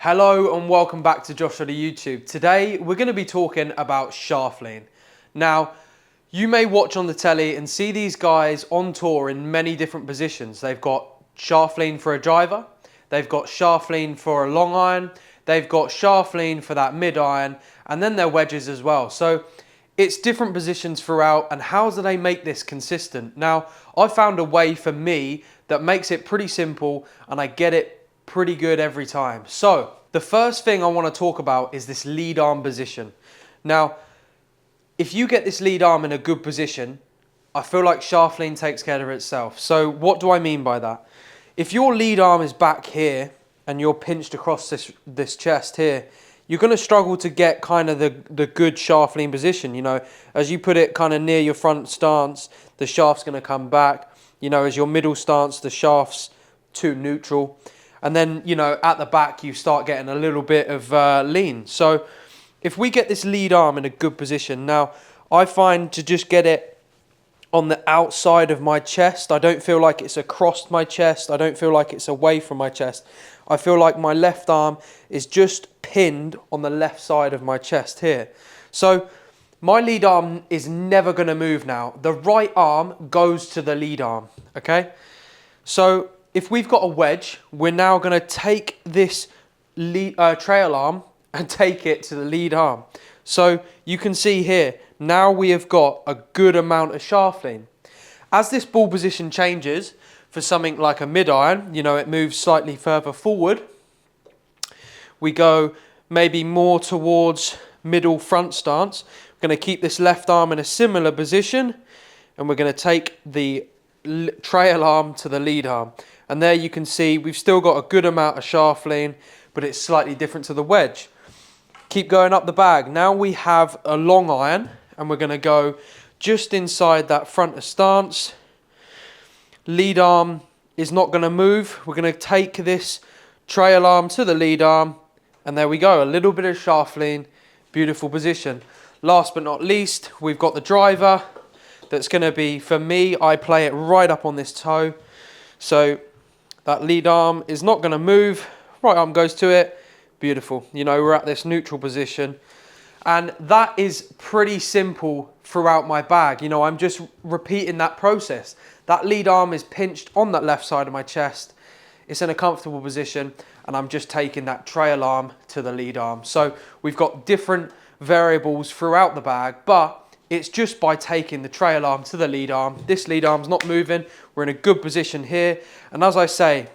Hello and welcome back to Joshua the YouTube. Today we're going to be talking about shaft lean. Now, you may watch on the telly and see these guys on tour in many different positions. They've got shaft lean for a driver, they've got shaft lean for a long iron, they've got shaft lean for that mid iron, and then their wedges as well. So it's different positions throughout, and how do they make this consistent? Now, I found a way for me that makes it pretty simple and I get it pretty good every time. So the first thing I want to talk about is this lead arm position. Now, if you get this lead arm in a good position, I feel like shaft lean takes care of itself. So what do I mean by that? If your lead arm is back here and you're pinched across this chest here, you're going to struggle to get kind of the good shaft lean position. You know, as you put it kind of near your front stance, the shaft's going to come back. You know, as your middle stance, the shaft's too neutral. And then, you know, at the back, you start getting a little bit of lean. So if we get this lead arm in a good position, now I find to just get it on the outside of my chest, I don't feel like it's across my chest. I don't feel like it's away from my chest. I feel like my left arm is just pinned on the left side of my chest here. So my lead arm is never going to move now. The right arm goes to the lead arm, okay? So if we've got a wedge, we're now going to take this trail arm and take it to the lead arm. So you can see here, now we have got a good amount of shaft lean. As this ball position changes for something like a mid iron, you know, it moves slightly further forward. We go maybe more towards middle front stance. We're going to keep this left arm in a similar position, and we're going to take the trail arm to the lead arm. And there you can see we've still got a good amount of shaft lean, but it's slightly different to the wedge. Keep going up the bag. Now we have a long iron, and we're going to go just inside that front of stance. Lead arm is not going to move. We're going to take this trail arm to the lead arm, and there we go. A little bit of shaft lean, beautiful position. Last but not least, we've got the driver. That's going to be, for me, I play it right up on this toe. So that lead arm is not going to move. Right arm goes to it. Beautiful. You know, we're at this neutral position. And that is pretty simple throughout my bag. You know, I'm just repeating that process. That lead arm is pinched on that left side of my chest. It's in a comfortable position. And I'm just taking that trail arm to the lead arm. So we've got different variables throughout the bag, but it's just by taking the trail arm to the lead arm. This lead arm's not moving. We're in a good position here. And as I say,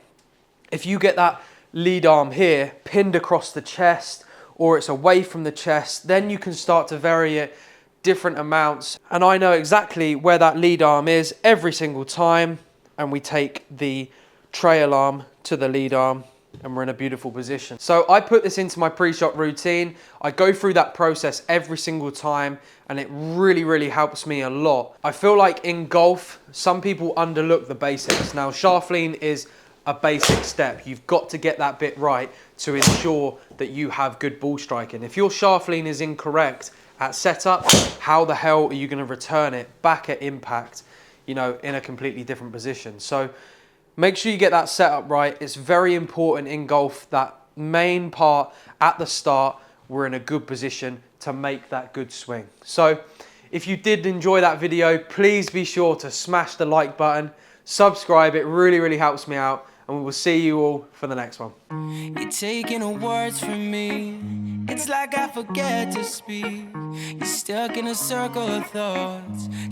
if you get that lead arm here pinned across the chest, or it's away from the chest, then you can start to vary it different amounts. And I know exactly where that lead arm is every single time. And we take the trail arm to the lead arm, and we're in a beautiful position. So I put this into my pre-shot routine. I go through that process every single time, and it really, really helps me a lot. I feel like in golf, some people underlook the basics. Now, shaft lean is a basic step. You've got to get that bit right to ensure that you have good ball striking. If your shaft lean is incorrect at setup, how the hell are you going to return it back at impact, you know, in a completely different position? So make sure you get that setup right. It's very important in golf, that main part at the start, we're in a good position to make that good swing. So if you did enjoy that video, please be sure to smash the like button, subscribe. It really, really helps me out. And we will see you all for the next one. You're taking the words from me. It's like I forget to speak. You're stuck in a circle of thoughts.